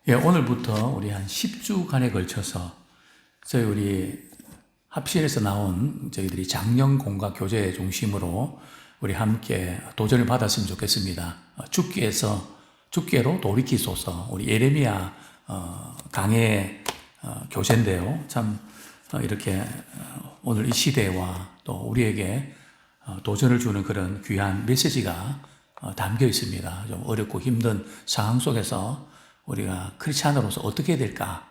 예, 오늘부터 우리 한 10주간에 걸쳐서 우리 합실에서 나온 저희들이 장년공과 교제 중심으로 우리 함께 도전을 받았으면 좋겠습니다. 죽게로 돌이키소서. 우리 예레미야 강의 교재인데요. 참 이렇게 오늘 이 시대와 또 우리에게 도전을 주는 그런 귀한 메시지가 담겨 있습니다. 좀 어렵고 힘든 상황 속에서 우리가 크리스찬으로서 어떻게 해야 될까?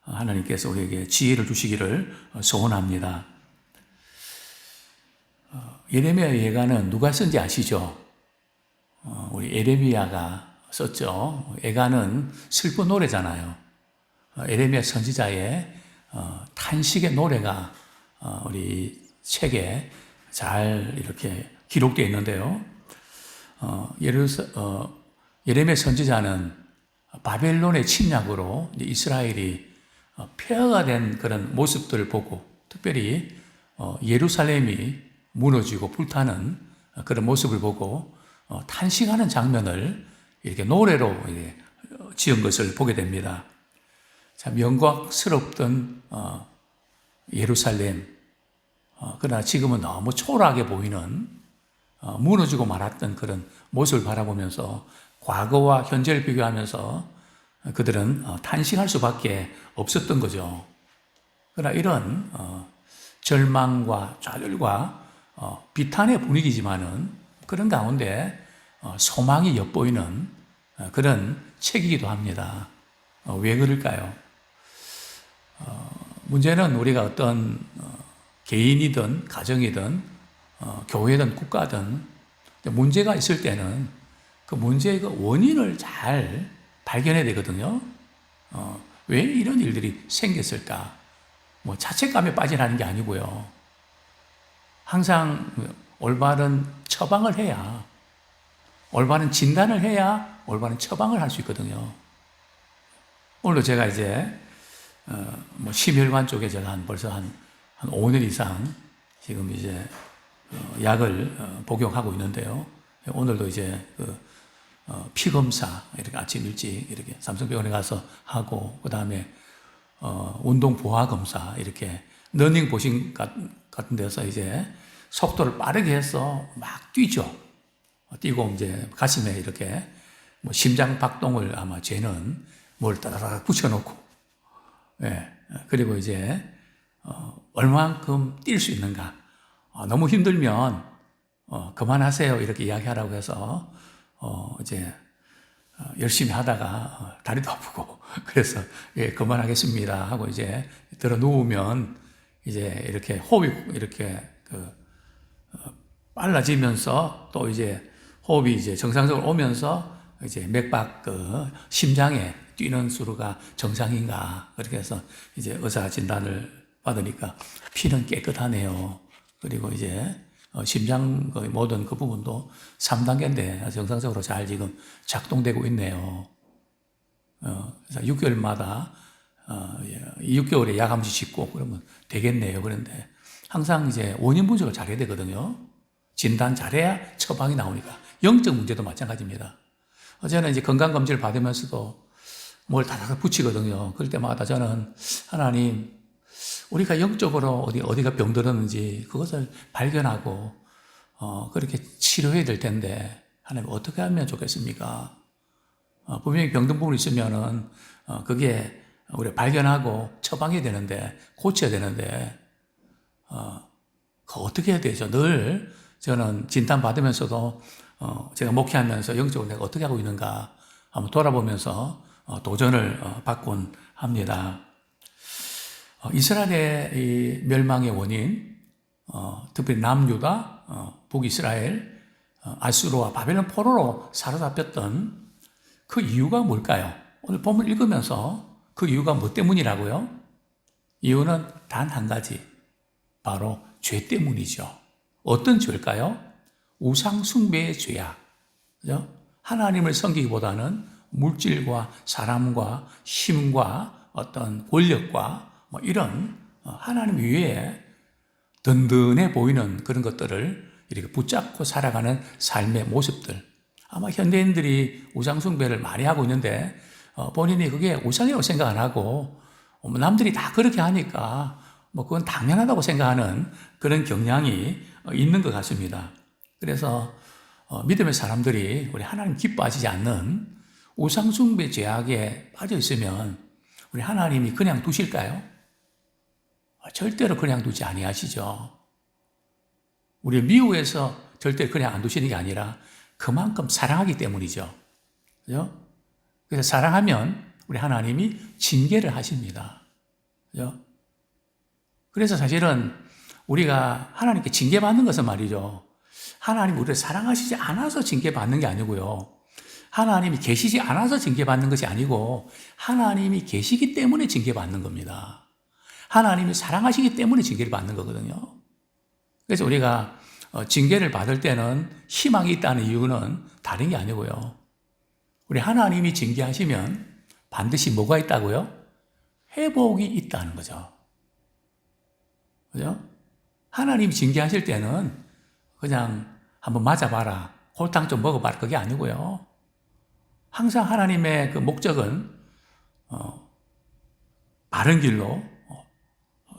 하나님께서 우리에게 지혜를 주시기를 소원합니다. 예레미야 예가는 누가 쓴지 아시죠? 우리 예레미야가 썼죠. 예가는 슬픈 노래잖아요. 예레미야 선지자의 탄식의 노래가 우리 책에 잘 이렇게 기록되어 있는데요. 예레미야 선지자는 바벨론의 침략으로 이스라엘이 폐허가 된 그런 모습들을 보고, 특별히 예루살렘이 무너지고 불타는 그런 모습을 보고 탄식하는 장면을 이렇게 노래로 지은 것을 보게 됩니다. 참 영광스럽던 예루살렘, 그러나 지금은 너무 초라하게 보이는 무너지고 말았던 그런 모습을 바라보면서 과거와 현재를 비교하면서 그들은 탄식할 수밖에 없었던 거죠. 그러나 이런 절망과 좌절과 비탄의 분위기지만은 그런 가운데 소망이 엿보이는 그런 책이기도 합니다. 왜 그럴까요? 문제는 우리가 어떤 개인이든 가정이든 교회든 국가든 문제가 있을 때는 그 문제의 그 원인을 잘 발견해야 되거든요. 왜 이런 일들이 생겼을까? 뭐 자책감에 빠지라는 게 아니고요. 항상 올바른 처방을 해야, 올바른 진단을 해야 올바른 처방을 할 수 있거든요. 오늘도 제가 이제 심혈관 쪽에 제가 벌써 한 5년 이상 지금 이제 약을 복용하고 있는데요. 오늘도 이제 피 검사 이렇게 아침 일찍 이렇게 삼성병원에 가서 하고, 그 다음에 운동 보아 검사 이렇게 러닝 보신 같은 데서 이제 속도를 빠르게 해서 막 뛰죠. 뛰고 이제 가슴에 이렇게 심장 박동을 아마 재는 뭘 따다닥 붙여놓고, 예, 그리고 이제 얼마만큼 뛸 수 있는가. 너무 힘들면 그만하세요 이렇게 이야기하라고 해서 이제 열심히 하다가 다리도 아프고 그래서 예, 그만하겠습니다 하고 이제 들어 누우면 이제 이렇게 호흡이 이렇게 빨라지면서 또 이제 호흡이 이제 정상적으로 오면서 이제 맥박 심장에 뛰는 수가 정상인가, 그렇게 해서 이제 의사 진단을 받으니까 피는 깨끗하네요. 그리고 이제 심장 모든 그 부분도 3단계인데 정상적으로 잘 지금 작동되고 있네요. 그래서 6개월마다 6개월에 약 한 번씩 짚고 그러면 되겠네요. 그런데 항상 이제 원인 분석을 잘해야 되거든요. 진단 잘해야 처방이 나오니까. 영적 문제도 마찬가지입니다. 저는 이제 건강검진을 받으면서도 뭘 다다닥 붙이거든요. 그럴 때마다 저는 하나님, 우리가 영적으로 어디가 병들었는지 그것을 발견하고 그렇게 치료해야 될 텐데 하나님 어떻게 하면 좋겠습니까? 분명히 병든 부분이 있으면은 그게 우리가 발견하고 처방해야 되는데, 고쳐야 되는데 그거 어떻게 해야 되죠? 늘 저는 진단 받으면서도 제가 목회하면서 영적으로 내가 어떻게 하고 있는가 한번 돌아보면서 도전을 받곤 합니다. 이스라엘의 이 멸망의 원인, 특별히 남유다, 북이스라엘, 아수르와 바벨론 포로로 사로잡혔던 그 이유가 뭘까요? 오늘 본문 읽으면서 그 이유가 뭐 때문이라고요? 이유는 단 한 가지, 바로 죄 때문이죠. 어떤 죄일까요? 우상 숭배의 죄야. 그죠? 하나님을 섬기기보다는 물질과 사람과 힘과 어떤 권력과 이런 하나님 위에 든든해 보이는 그런 것들을 이렇게 붙잡고 살아가는 삶의 모습들. 아마 현대인들이 우상숭배를 많이 하고 있는데 본인이 그게 우상이라고 생각 안 하고 남들이 다 그렇게 하니까 뭐 그건 당연하다고 생각하는 그런 경향이 있는 것 같습니다. 그래서 믿음의 사람들이 우리 하나님 기뻐하시지 않는 우상숭배 죄악에 빠져 있으면 우리 하나님이 그냥 두실까요? 절대로 그냥 두지 아니하시죠. 우리 미워해서 절대 그냥 안 두시는 게 아니라 그만큼 사랑하기 때문이죠. 그죠? 그래서 사랑하면 우리 하나님이 징계를 하십니다. 그죠? 그래서 사실은 우리가 하나님께 징계받는 것은 말이죠. 하나님 우리를 사랑하시지 않아서 징계받는 게 아니고요. 하나님이 계시지 않아서 징계받는 것이 아니고 하나님이 계시기 때문에 징계받는 겁니다. 하나님이 사랑하시기 때문에 징계를 받는 거거든요. 그래서 우리가 징계를 받을 때는 희망이 있다는 이유는 다른 게 아니고요. 우리 하나님이 징계하시면 반드시 뭐가 있다고요? 회복이 있다는 거죠. 그죠? 하나님이 징계하실 때는 그냥 한번 맞아봐라, 골탕 좀 먹어봐라, 그게 아니고요. 항상 하나님의 그 목적은 바른 길로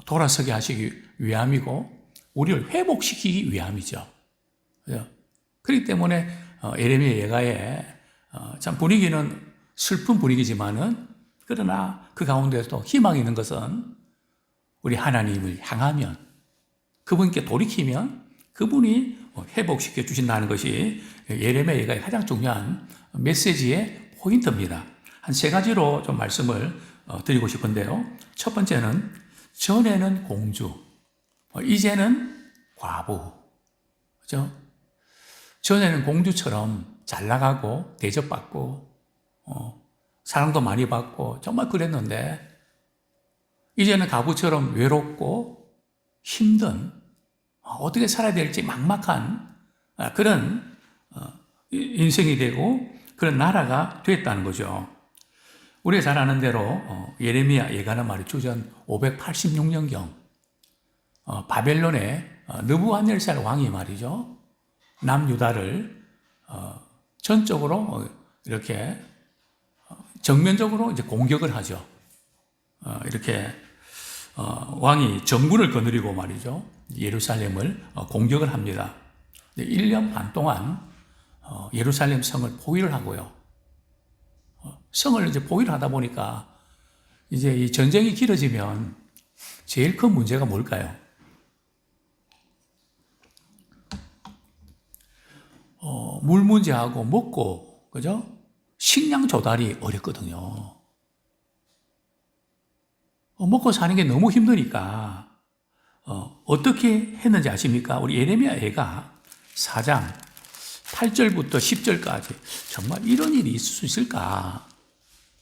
돌아서게 하시기 위함이고 우리를 회복시키기 위함이죠. 그죠? 그렇기 때문에 예레미야 예가에 참 분위기는 슬픈 분위기지만은 그러나 그 가운데서도 희망이 있는 것은 우리 하나님을 향하면 그분께 돌이키면 그분이 회복시켜 주신다는 것이 예레미야 예가의 가장 중요한 메시지의 포인트입니다. 한 세 가지로 좀 말씀을 드리고 싶은데요. 첫 번째는 전에는 공주, 이제는 과부. 그죠? 전에는 공주처럼 잘 나가고 대접받고 사랑도 많이 받고 정말 그랬는데 이제는 과부처럼 외롭고 힘든 어떻게 살아야 될지 막막한 그런 인생이 되고 그런 나라가 됐다는 거죠. 우리가 잘 아는 대로 예레미야 예가는 말이 주전 586년경 바벨론의 느부갓네살 왕이 말이죠. 남유다를 전적으로 이렇게 정면적으로 이제 공격을 하죠. 이렇게 왕이 정군을 거느리고 말이죠. 예루살렘을 공격을 합니다. 1년 반 동안 예루살렘 성을 포위를 하고요. 성을 이제 포위를 하다 보니까 이제 이 전쟁이 길어지면 제일 큰 문제가 뭘까요? 물 문제하고 먹고, 그죠? 식량 조달이 어렵거든요. 먹고 사는 게 너무 힘드니까, 어떻게 했는지 아십니까? 우리 예레미야 애가 4장 8절부터 10절까지 정말 이런 일이 있을 수 있을까?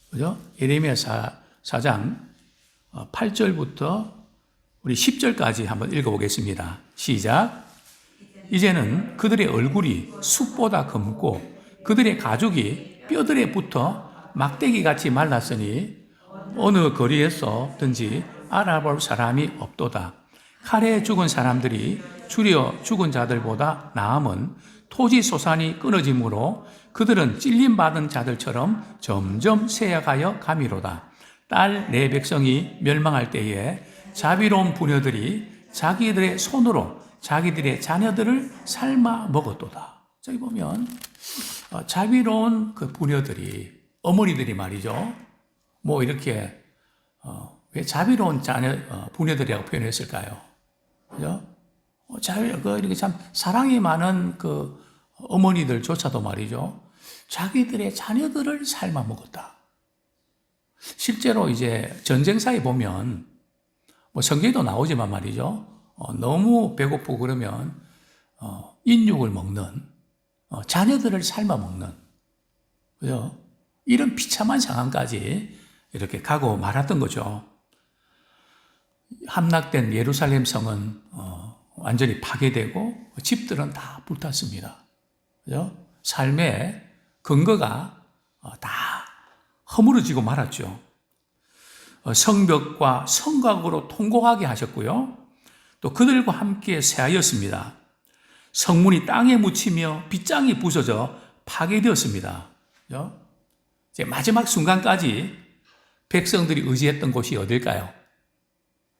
그죠? 예레미야 4장 8절부터 우리 10절까지 한번 읽어보겠습니다. 시작. 이제는 그들의 얼굴이 숯보다 검고 그들의 가죽이 뼈들에 붙어 막대기같이 말랐으니 어느 거리에서든지 알아볼 사람이 없도다. 칼에 죽은 사람들이 줄여 죽은 자들보다 나음은 토지 소산이 끊어짐으로 그들은 찔림받은 자들처럼 점점 쇠약하여 가미로다. 딸 내 백성이 멸망할 때에 자비로운 부녀들이 자기들의 손으로 자기들의 자녀들을 삶아 먹었도다. 저기 보면 자비로운 그 부녀들이 어머니들이 말이죠. 뭐 이렇게 왜 자비로운 부녀들이라고 표현했을까요? 그죠? 이렇게 참 사랑이 많은 그 어머니들조차도 말이죠. 자기들의 자녀들을 삶아 먹었다. 실제로 이제 전쟁사에 보면 뭐 성경에도 나오지만 말이죠. 너무 배고프고 그러면 인육을 먹는 자녀들을 삶아 먹는 그죠? 이런 비참한 상황까지 이렇게 가고 말았던 거죠. 함락된 예루살렘 성은 완전히 파괴되고 집들은 다 불탔습니다. 그죠? 삶의 근거가 다 허물어지고 말았죠. 성벽과 성곽으로 통곡하게 하셨고요. 또 그들과 함께 쇠하였습니다. 성문이 땅에 묻히며 빗장이 부서져 파괴되었습니다. 그죠? 이제 마지막 순간까지 백성들이 의지했던 곳이 어딜까요?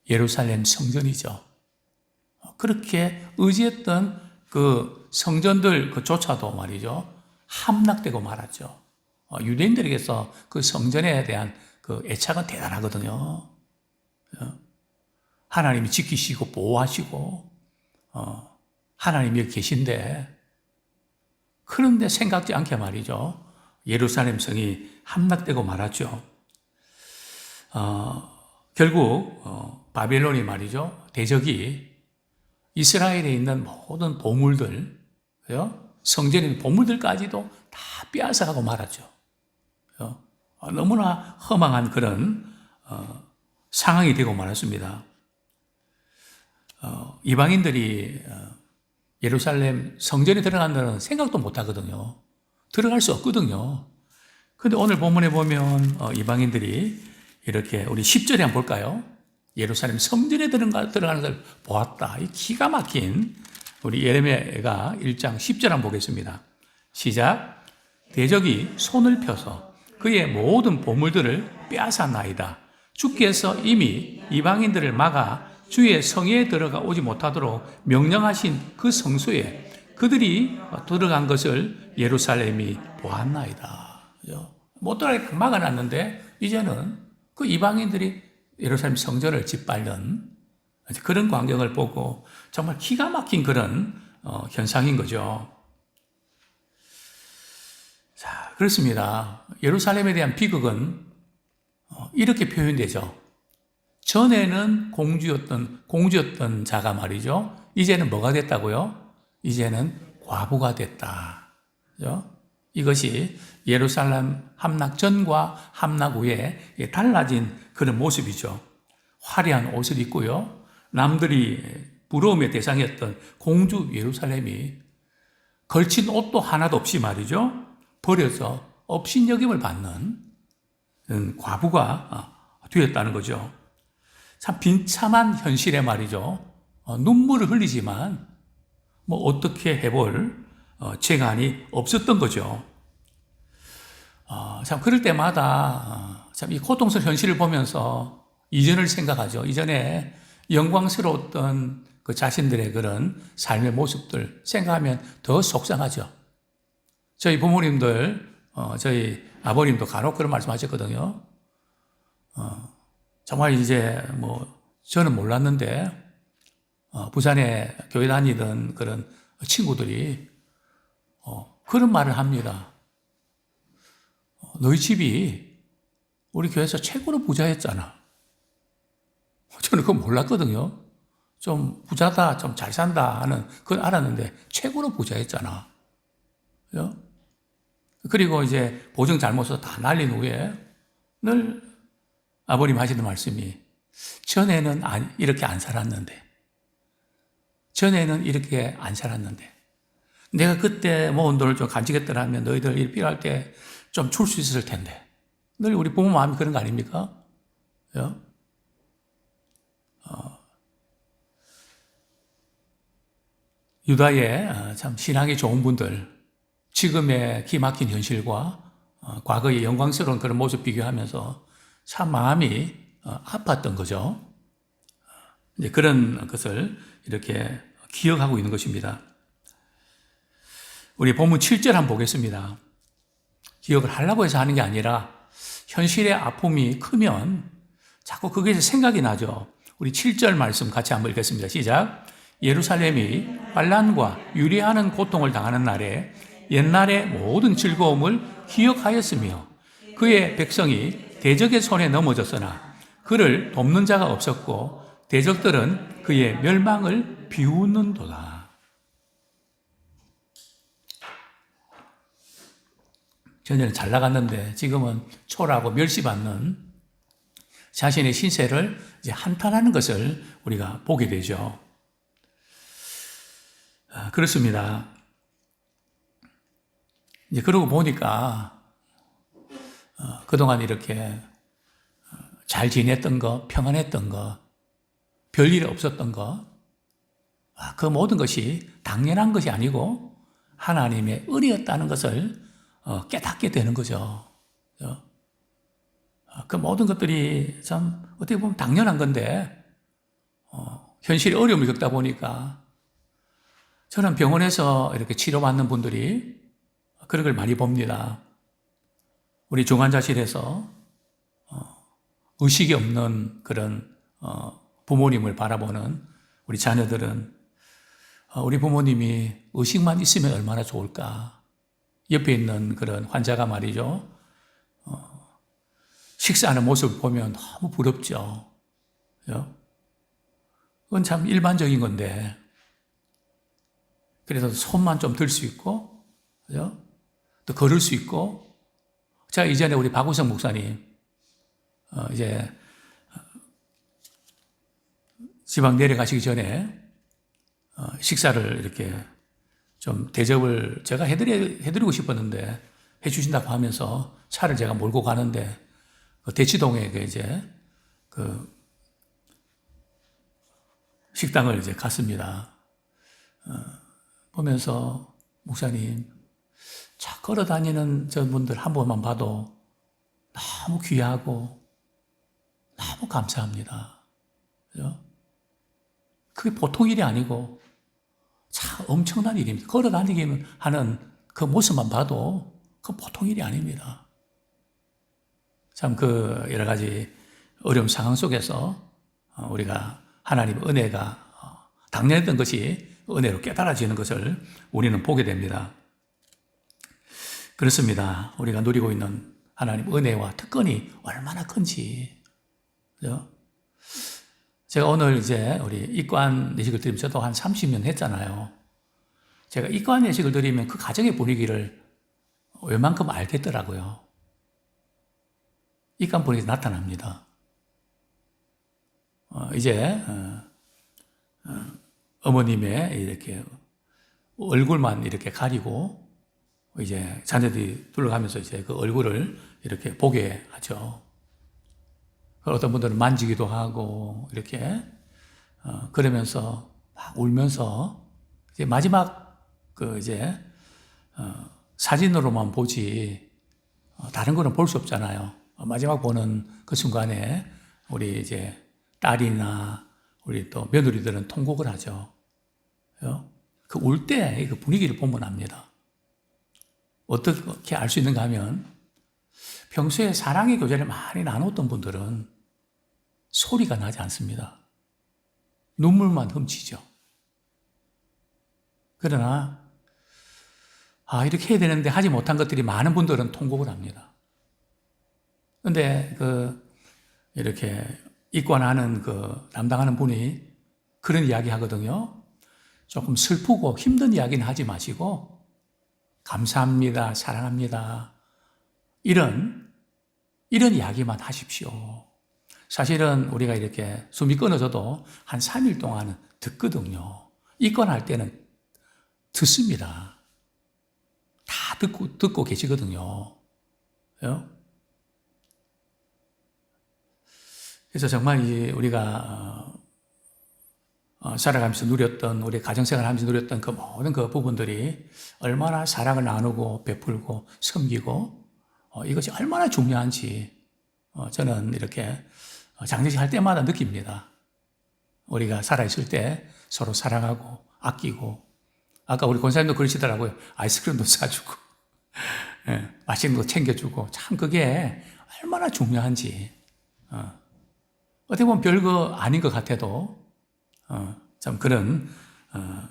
예루살렘 성전이죠. 그렇게 의지했던 그 성전들 그조차도 말이죠. 함락되고 말았죠. 유대인들에게서 그 성전에 대한 그 애착은 대단하거든요. 하나님이 지키시고 보호하시고 하나님이 여기 계신데, 그런데 생각지 않게 말이죠. 예루살렘 성이 함락되고 말았죠. 결국 바벨론이 말이죠. 대적이 이스라엘에 있는 모든 보물들, 성전에 있는 보물들까지도 다 빼앗아가고 말았죠. 너무나 허망한 그런 상황이 되고 말았습니다. 이방인들이 예루살렘 성전에 들어간다는 생각도 못 하거든요. 들어갈 수 없거든요. 근데 오늘 본문에 보면 이방인들이 이렇게, 우리 10절에 한번 볼까요? 예루살렘 성전에 들어가는 걸 보았다. 이 기가 막힌 우리 예레미야가 1장 10절 한번 보겠습니다. 시작. 대적이 손을 펴서 그의 모든 보물들을 빼앗았나이다. 주께서 이미 이방인들을 막아 주의 성에 들어가 오지 못하도록 명령하신 그 성소에 그들이 들어간 것을 예루살렘이 보았나이다. 못 들어가게 막아놨는데 이제는 그 이방인들이 예루살렘 성전을 짓밟는 그런 광경을 보고 정말 기가 막힌 그런 현상인 거죠. 자, 그렇습니다. 예루살렘에 대한 비극은 이렇게 표현되죠. 전에는 공주였던 자가 말이죠. 이제는 뭐가 됐다고요? 이제는 과부가 됐다. 그죠? 이것이 예루살렘 함락 전과 함락 후에 달라진 그런 모습이죠. 화려한 옷을 입고요. 남들이 부러움의 대상이었던 공주 예루살렘이 걸친 옷도 하나도 없이 말이죠. 버려서 업신여김을 받는 과부가 되었다는 거죠. 참 비참한 현실에 말이죠. 눈물을 흘리지만 뭐 어떻게 해볼 재간이 없었던 거죠. 참 그럴 때마다 참 이 고통스러운 현실을 보면서 이전을 생각하죠. 이전에 영광스러웠던 그 자신들의 그런 삶의 모습들 생각하면 더 속상하죠. 저희 부모님들, 저희 아버님도 간혹 그런 말씀하셨거든요. 정말 이제 저는 몰랐는데 부산에 교회 다니던 그런 친구들이 그런 말을 합니다. 너희 집이 우리 교회에서 최고로 부자였잖아. 저는 그거 몰랐거든요. 좀 부자다, 좀 잘 산다 하는 그걸 알았는데 최고로 부자였잖아. 그리고 이제 보증 잘못 써서 다 날린 후에 늘 아버님 하시는 말씀이, 전에는 이렇게 안 살았는데, 전에는 이렇게 안 살았는데, 내가 그때 모은 돈을 좀 간직했더라면 너희들 일 필요할 때 좀 줄 수 있었을 텐데. 늘 우리 부모 마음이 그런 거 아닙니까? 유다의 참 신앙이 좋은 분들, 지금의 기막힌 현실과 과거의 영광스러운 그런 모습 비교하면서 참 마음이 아팠던 거죠. 이제 그런 것을 이렇게 기억하고 있는 것입니다. 우리 본문 7절 한번 보겠습니다. 기억을 하려고 해서 하는 게 아니라 현실의 아픔이 크면 자꾸 그게 생각이 나죠. 우리 7절 말씀 같이 한번 읽겠습니다. 시작. 예루살렘이 환난과 유리하는 고통을 당하는 날에 옛날의 모든 즐거움을 기억하였으며 그의 백성이 대적의 손에 넘어졌으나 그를 돕는 자가 없었고 대적들은 그의 멸망을 비웃는도다. 전에는 잘 나갔는데 지금은 초라하고 멸시받는 자신의 신세를 이제 한탄하는 것을 우리가 보게 되죠. 그렇습니다. 이제 그러고 보니까 그동안 이렇게 잘 지냈던 거, 평안했던 거, 별일 없었던 거, 그 모든 것이 당연한 것이 아니고 하나님의 은혜였다는 것을 깨닫게 되는 거죠. 그 모든 것들이 참 어떻게 보면 당연한 건데 현실이 어려움을 겪다 보니까 저는 병원에서 이렇게 치료받는 분들이 그런 걸 많이 봅니다. 우리 중환자실에서 의식이 없는 그런 부모님을 바라보는 우리 자녀들은 우리 부모님이 의식만 있으면 얼마나 좋을까. 옆에 있는 그런 환자가 말이죠. 식사하는 모습을 보면 너무 부럽죠. 그건 참 일반적인 건데, 그래서 손만 좀 들 수 있고, 또 걸을 수 있고, 제가 이전에 우리 박우성 목사님, 이제 지방 내려가시기 전에 식사를 이렇게 좀 대접을 제가 해드리고 싶었는데 해주신다고 하면서 차를 제가 몰고 가는데 그 대치동에 이제 그 식당을 이제 갔습니다. 보면서 목사님, 차 걸어 다니는 저분들 한 번만 봐도 너무 귀하고 너무 감사합니다. 그게 보통 일이 아니고 참 엄청난 일입니다. 걸어 다니기만 하는 그 모습만 봐도 그 보통 일이 아닙니다. 참 그 여러 가지 어려운 상황 속에서 우리가 하나님의 은혜가 당연했던 것이 은혜로 깨달아지는 것을 우리는 보게 됩니다. 그렇습니다. 우리가 누리고 있는 하나님 은혜와 특권이 얼마나 큰지. 그죠? 제가 오늘 이제 우리 입관 예식을 드리면 저도 한 30년 했잖아요. 제가 입관 예식을 드리면 그 가정의 분위기를 웬만큼 알겠더라고요. 입관 분위기 나타납니다. 이제 어머님의 이렇게 얼굴만 이렇게 가리고 이제 자녀들이 둘러가면서 이제 그 얼굴을 이렇게 보게 하죠. 어떤 분들은 만지기도 하고 이렇게 그러면서 막 울면서 이제 마지막 그 이제 사진으로만 보지 다른 거는 볼 수 없잖아요. 마지막 보는 그 순간에 우리 이제 딸이나 우리 또 며느리들은 통곡을 하죠. 그 울 때 그 분위기를 보면 압니다. 어떻게 알 수 있는가 하면 평소에 사랑의 교제를 많이 나눴던 분들은 소리가 나지 않습니다. 눈물만 훔치죠. 그러나 이렇게 해야 되는데 하지 못한 것들이 많은 분들은 통곡을 합니다. 그런데 이렇게 입관하는 담당하는 분이 그런 이야기 하거든요. 조금 슬프고 힘든 이야기는 하지 마시고 감사합니다, 사랑합니다. 이런 이야기만 하십시오. 사실은 우리가 이렇게 숨이 끊어져도 한 3일 동안은 듣거든요. 입관할 때는 듣습니다. 다 듣고 계시거든요. 그래서 정말 우리가 살아가면서 누렸던, 우리 가정생활 하면서 누렸던 그 모든 그 부분들이 얼마나 사랑을 나누고 베풀고 섬기고 이것이 얼마나 중요한지 저는 이렇게 장례식 할 때마다 느낍니다. 우리가 살아있을 때 서로 사랑하고 아끼고 아까 우리 권사님도 그러시더라고요. 아이스크림도 사주고 맛있는 거 챙겨주고 참 그게 얼마나 중요한지 어떻게 보면 별거 아닌 것 같아도 참 그런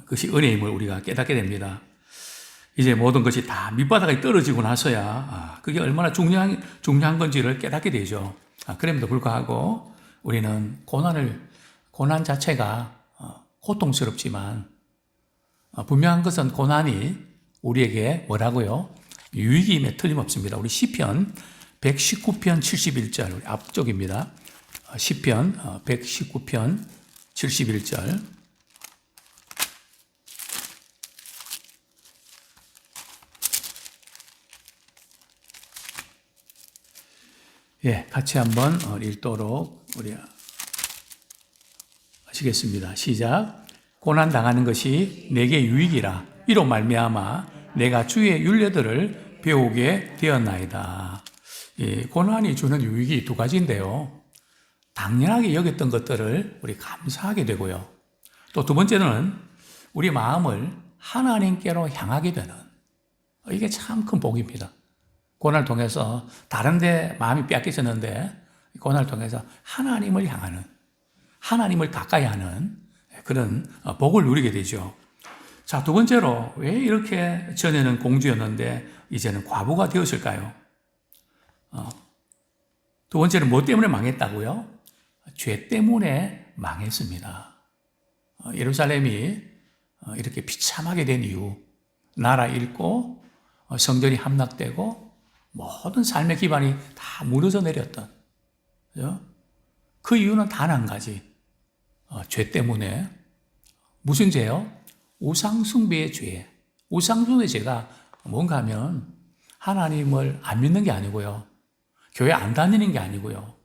것이 은혜임을 우리가 깨닫게 됩니다. 이제 모든 것이 다 밑바닥에 떨어지고 나서야 그게 얼마나 중요한 건지를 깨닫게 되죠. 그럼에도 불구하고 우리는 고난 자체가 고통스럽지만 분명한 것은 고난이 우리에게 뭐라고요? 유익임에 틀림없습니다. 우리 시편 119편 71절 우리 앞쪽입니다. 시편 119편 71절 같이 한번 읽도록 우리 하시겠습니다. 시작. 고난 당하는 것이 내게 유익이라 이로 말미암아 내가 주의 율례들을 배우게 되었나이다. 이 고난이 주는 유익이 두 가지인데요. 당연하게 여겼던 것들을 우리 감사하게 되고요. 또 두 번째는 우리 마음을 하나님께로 향하게 되는, 이게 참 큰 복입니다. 고난을 통해서 다른 데 마음이 빼앗겨졌는데 고난을 통해서 하나님을 향하는, 하나님을 가까이 하는 그런 복을 누리게 되죠. 자, 두 번째로 왜 이렇게 전에는 공주였는데 이제는 과부가 되었을까요? 두 번째는 뭐 때문에 망했다고요? 죄 때문에 망했습니다. 예루살렘이 이렇게 비참하게 된 이유, 나라 잃고 성전이 함락되고 모든 삶의 기반이 다 무너져 내렸던, 그 이유는 단 한 가지, 죄 때문에. 무슨 죄요? 우상숭배의 죄. 우상숭배의 죄가 뭔가 하면 하나님을 안 믿는 게 아니고요, 교회 안 다니는 게 아니고요,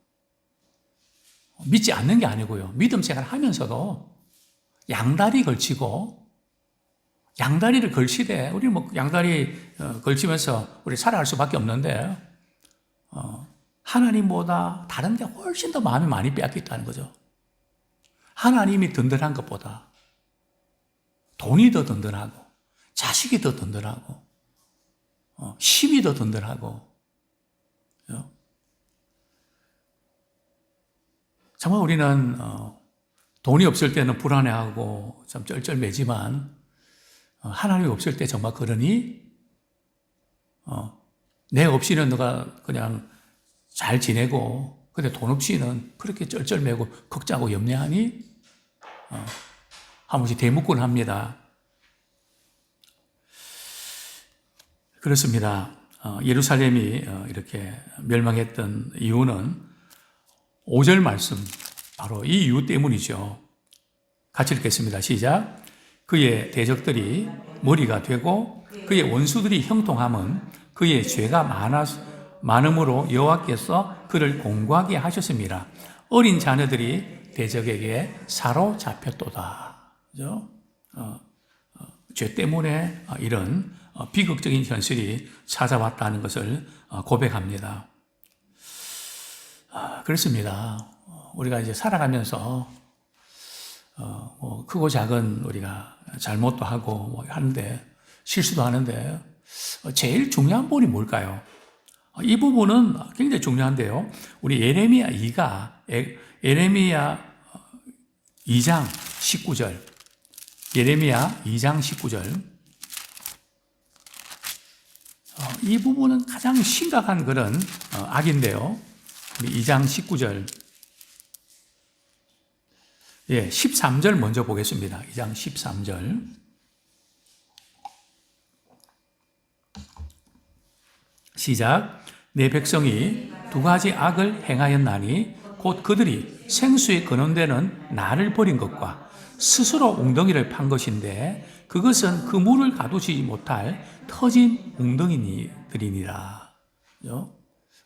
믿지 않는 게 아니고요, 믿음 생활 하면서도 양다리 걸치고, 양다리를 걸치되, 우리 뭐 양다리 걸치면서 우리 살아갈 수밖에 없는데, 하나님보다 다른 데 훨씬 더 마음이 많이 빼앗겼다는 거죠. 하나님이 든든한 것보다 돈이 더 든든하고, 자식이 더 든든하고, 힘이 더 든든하고, 정말 우리는 돈이 없을 때는 불안해하고 좀 쩔쩔매지만, 하나님이 없을 때 정말 그러니, 내 없이는 너가 그냥 잘 지내고, 근데 돈 없이는 그렇게 쩔쩔매고 걱정하고 염려하니? 한 번씩 대묻곤 합니다. 그렇습니다. 예루살렘이 이렇게 멸망했던 이유는 5절 말씀, 바로 이 이유 때문이죠. 같이 읽겠습니다. 시작. 그의 대적들이 머리가 되고 그의 원수들이 형통함은 그의 죄가 많음으로 여호와께서 그를 공고하게 하셨습니다. 어린 자녀들이 대적에게 사로잡혔도다. 그죠? 죄 때문에 이런 비극적인 현실이 찾아왔다는 것을 고백합니다. 그렇습니다. 우리가 이제 살아가면서 뭐 크고 작은 우리가 잘못도 하고 뭐 하는데, 실수도 하는데, 제일 중요한 부분이 뭘까요? 이 부분은 굉장히 중요한데요. 우리 예레미야 2장 19절. 예레미야 2장 19절. 이 부분은 가장 심각한 그런 악인데요. 우리 2장 19절. 13절 먼저 보겠습니다. 2장 13절. 시작. 내 백성이 두 가지 악을 행하였나니 곧 그들이 생수에 근원되는 나를 버린 것과 스스로 웅덩이를 판 것인데 그것은 그 물을 가두지 못할 터진 웅덩이들이니라.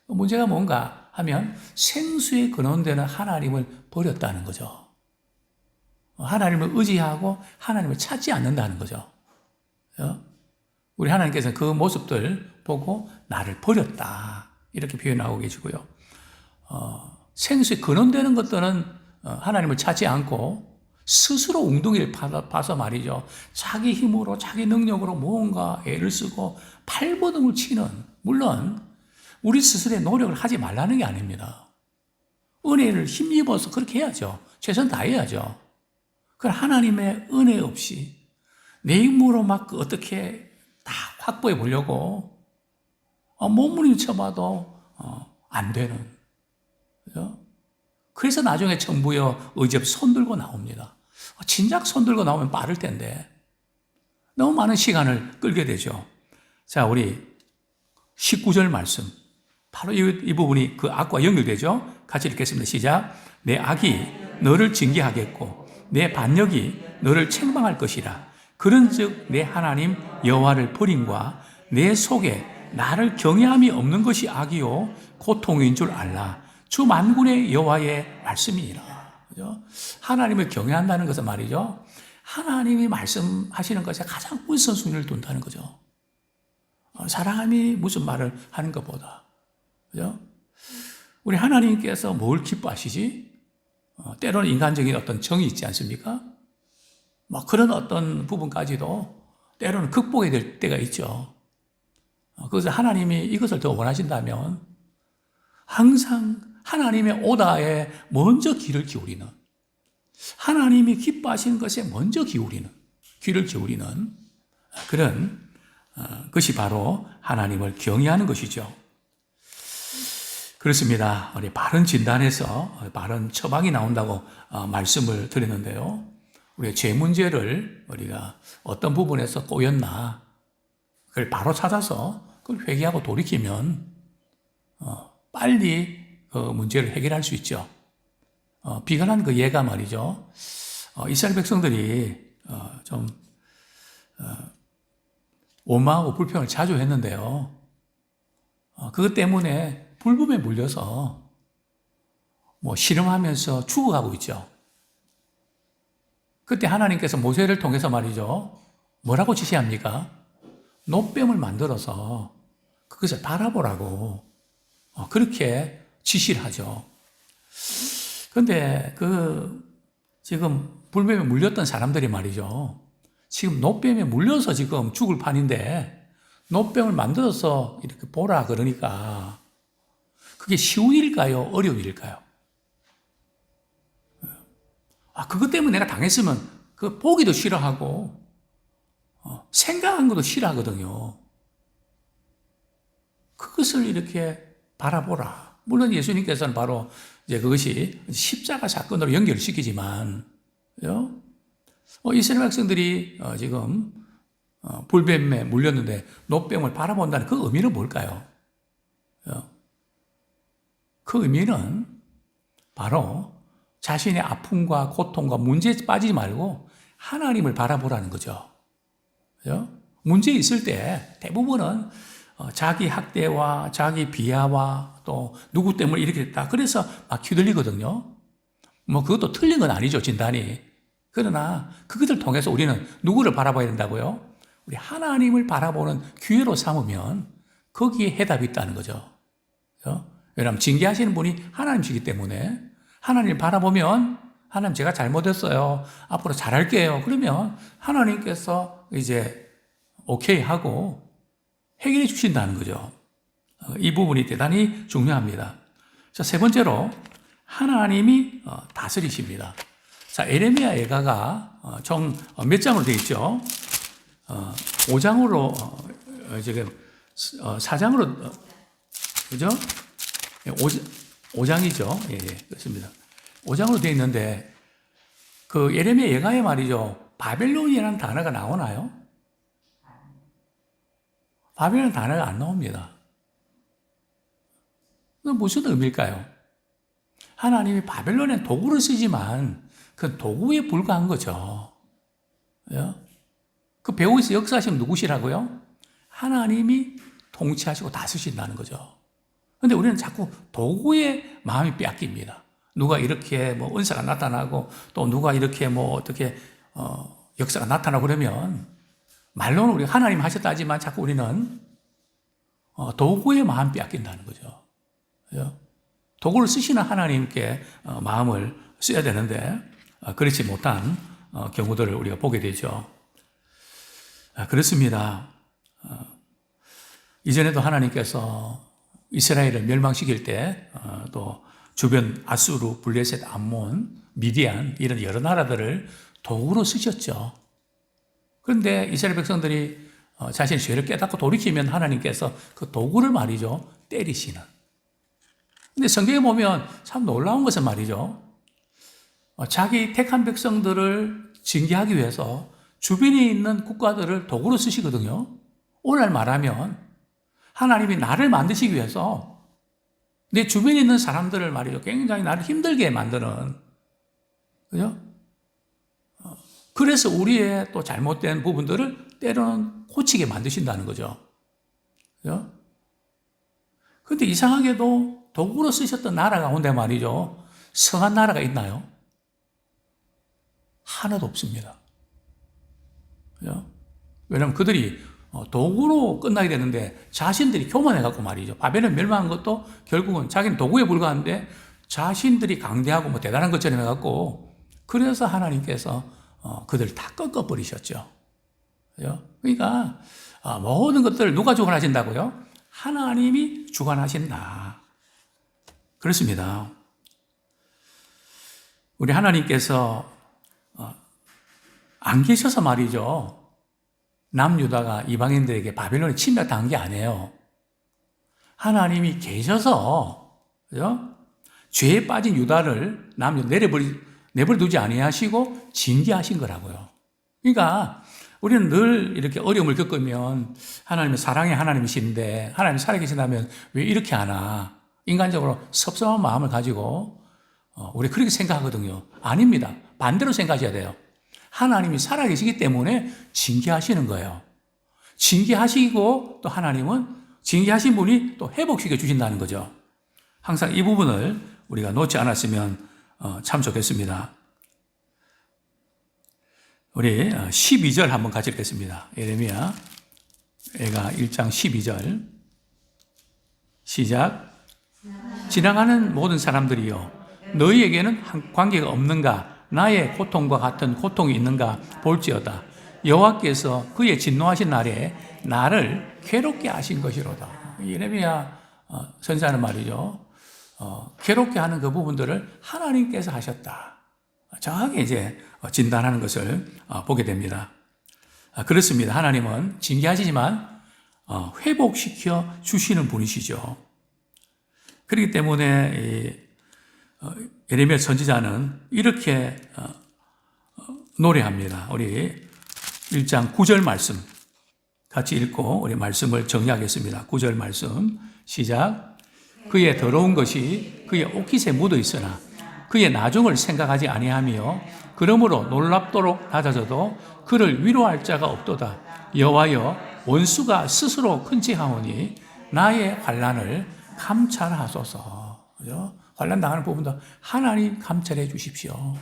문제가 뭔가 하면 생수에 근원되는 하나님을 버렸다는 거죠. 하나님을 의지하고 하나님을 찾지 않는다는 거죠. 우리 하나님께서는 그 모습들 보고 나를 버렸다, 이렇게 표현하고 계시고요. 생수에 근원되는 것들은 하나님을 찾지 않고 스스로 웅덩이를 파서 말이죠, 자기 힘으로 자기 능력으로 뭔가 애를 쓰고 발버둥을 치는, 물론 우리 스스로의 노력을 하지 말라는 게 아닙니다. 은혜를 힘입어서 그렇게 해야죠. 최선 다해야죠. 그건 하나님의 은혜 없이 내 힘으로 막 어떻게 다 확보해 보려고 몸부림쳐봐도 안 되는. 그죠? 그래서 나중에 정부여 의접 손들고 나옵니다. 진작 손들고 나오면 빠를 텐데 너무 많은 시간을 끌게 되죠. 자, 우리 19절 말씀, 바로 이 부분이 그 악과 연결되죠. 같이 읽겠습니다. 시작. 내 악이 너를 징계하겠고 내 반역이 너를 책망할 것이라. 그런즉 내 하나님 여호와를 버림과 내 속에 나를 경외함이 없는 것이 악이요 고통인 줄 알라. 주 만군의 여호와의 말씀이니라. 그죠? 하나님을 경외한다는 것은 말이죠, 하나님이 말씀하시는 것에 가장 우선순위를 둔다는 거죠. 사람이 무슨 말을 하는 것보다 그죠? 우리 하나님께서 뭘 기뻐하시지? 때로는 인간적인 어떤 정이 있지 않습니까? 뭐 그런 어떤 부분까지도 때로는 극복해야 될 때가 있죠. 그래서 하나님이 이것을 더 원하신다면 항상 하나님의 오다에 먼저 귀를 기울이는, 하나님이 기뻐하시는 것에 먼저 귀를 기울이는 그런 것이 바로 하나님을 경외하는 것이죠. 그렇습니다. 우리 바른 진단에서 바른 처방이 나온다고 말씀을 드렸는데요. 우리의 죄 문제를 우리가 어떤 부분에서 꼬였나 그걸 바로 찾아서 그걸 회개하고 돌이키면 빨리 그 문제를 해결할 수 있죠. 비관한 그 예가 말이죠. 이스라엘 백성들이 좀 원망하고 불평을 자주 했는데요. 그것 때문에 불금에 물려서 뭐 신음하면서 죽어가고 있죠. 그때 하나님께서 모세를 통해서 말이죠. 뭐라고 지시합니까? 노뱀을 만들어서 그것을 바라보라고 그렇게 지시를 하죠. 그런데 지금 불뱀에 물렸던 사람들이 말이죠. 지금 노뱀에 물려서 지금 죽을 판인데 노뱀을 만들어서 이렇게 보라 그러니까 그게 쉬운 일일까요? 어려운 일일까요? 그것 때문에 내가 당했으면 그 보기도 싫어하고 생각한 것도 싫어하거든요. 그것을 이렇게 바라보라. 물론 예수님께서는 바로 이제 그것이 십자가 사건으로 연결시키지만 이스라엘 백성들이 지금 불뱀에 물렸는데 노뱀을 바라본다는 그 의미는 뭘까요? 그 의미는 바로 자신의 아픔과 고통과 문제에 빠지지 말고 하나님을 바라보라는 거죠. 문제 있을 때 대부분은 자기 학대와 자기 비하와 또 누구 때문에 이렇게 됐다. 그래서 막 휘둘리거든요. 뭐 그것도 틀린 건 아니죠, 진단이. 그러나 그것을 통해서 우리는 누구를 바라봐야 된다고요? 우리 하나님을 바라보는 기회로 삼으면 거기에 해답이 있다는 거죠. 왜냐하면 징계하시는 분이 하나님이시기 때문에 하나님을 바라보면 하나님 제가 잘못했어요. 앞으로 잘할게요. 그러면 하나님께서 이제 오케이 하고 해결해 주신다는 거죠. 이 부분이 대단히 중요합니다. 자, 세 번째로 하나님이 다스리십니다. 자, 에레미야 예가가 총 몇 장으로 되어 있죠? 5장으로 지금 4장으로 그죠? 5장이죠. 예, 그렇습니다. 5장으로 되어 있는데 그 예레미야 예가에 말이죠. 바벨론이라는 단어가 나오나요? 바벨론 단어가 안 나옵니다. 그건 무슨 의미일까요? 하나님이 바벨론에 도구를 쓰지만 그 도구에 불과한 거죠. 그 배후에서 역사하시면 누구시라고요? 하나님이 통치하시고 다스리신다는 거죠. 근데 우리는 자꾸 도구에 마음이 빼앗깁니다. 누가 이렇게 뭐 은사가 나타나고 또 누가 이렇게 뭐 어떻게 역사가 나타나고 그러면 말로는 우리가 하나님 하셨다 하지만 자꾸 우리는 도구에 마음 빼앗긴다는 거죠. 도구를 쓰시는 하나님께 마음을 써야 되는데 그렇지 못한 경우들을 우리가 보게 되죠. 그렇습니다. 이전에도 하나님께서 이스라엘을 멸망시킬 때 또 주변 아수르, 블레셋, 암몬, 미디안 이런 여러 나라들을 도구로 쓰셨죠. 그런데 이스라엘 백성들이 자신의 죄를 깨닫고 돌이키면 하나님께서 그 도구를 말이죠 때리시는. 근데 성경에 보면 참 놀라운 것은 말이죠. 자기 택한 백성들을 징계하기 위해서 주변에 있는 국가들을 도구로 쓰시거든요. 오늘 말하면 하나님이 나를 만드시기 위해서 내 주변에 있는 사람들을 말이죠. 굉장히 나를 힘들게 만드는. 그죠? 그래서 우리의 또 잘못된 부분들을 때로는 고치게 만드신다는 거죠. 그죠? 근데 이상하게도 도구로 쓰셨던 나라 가운데 말이죠. 성한 나라가 있나요? 하나도 없습니다. 그죠? 왜냐하면 그들이 도구로 끝나게 되는데 자신들이 교만해갖고 말이죠. 바벨론 멸망한 것도 결국은 자기는 도구에 불과한데 자신들이 강대하고 뭐 대단한 것처럼 해갖고 그래서 하나님께서 그들을 다 꺾어버리셨죠. 그죠? 그러니까 모든 것들을 누가 주관하신다고요? 하나님이 주관하신다. 그렇습니다. 우리 하나님께서 안 계셔서 말이죠. 남유다가 이방인들에게 바벨론에 침략당한 게 아니에요. 하나님이 계셔서, 그죠? 죄에 빠진 유다를 내버려두지 아니하시고 징계하신 거라고요. 그러니까 우리는 늘 이렇게 어려움을 겪으면 하나님은 사랑의 하나님이신데 하나님이 살아계신다면 왜 이렇게 하나? 인간적으로 섭섭한 마음을 가지고 우리 그렇게 생각하거든요. 아닙니다. 반대로 생각하셔야 돼요. 하나님이 살아계시기 때문에 징계하시는 거예요. 징계하시고 또 하나님은 징계하신 분이 또 회복시켜 주신다는 거죠. 항상 이 부분을 우리가 놓지 않았으면 참 좋겠습니다. 우리 12절 한번 같이 읽겠습니다. 예레미야 애가 1장 12절 시작. 지나가는 모든 사람들이여 너희에게는 관계가 없는가? 나의 고통과 같은 고통이 있는가 볼지어다. 여호와께서 그의 진노하신 날에 나를 괴롭게 하신 것이로다. 예레미야 선지자는 말이죠. 괴롭게 하는 그 부분들을 하나님께서 하셨다. 정확하게 이제 진단하는 것을 보게 됩니다. 그렇습니다. 하나님은 징계하시지만 회복시켜 주시는 분이시죠. 그렇기 때문에 예레미야 선지자는 이렇게 노래합니다. 우리 1장 9절 말씀 같이 읽고 우리 말씀을 정리하겠습니다. 9절 말씀 시작. 그의 더러운 것이 그의 옷깃에 묻어 있으나 그의 나중을 생각하지 아니하며 그러므로 놀랍도록 낮아져도 그를 위로할 자가 없도다. 여호와여 원수가 스스로 큰치하오니 나의 환난을 감찰하소서. 환난 당하는 부분도 하나님 감찰해 주십시오.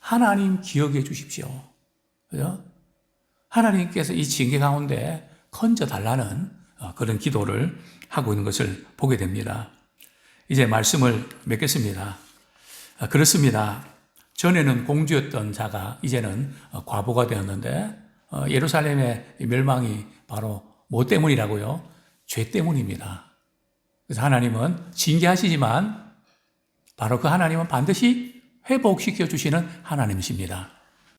하나님 기억해 주십시오. 그죠? 하나님께서 이 징계 가운데 건져 달라는 그런 기도를 하고 있는 것을 보게 됩니다. 이제 말씀을 맺겠습니다. 그렇습니다. 전에는 공주였던 자가 이제는 과부가 되었는데 예루살렘의 멸망이 바로 뭐 때문이라고요? 죄 때문입니다. 그래서 하나님은 징계하시지만 바로 그 하나님은 반드시 회복시켜 주시는 하나님이십니다.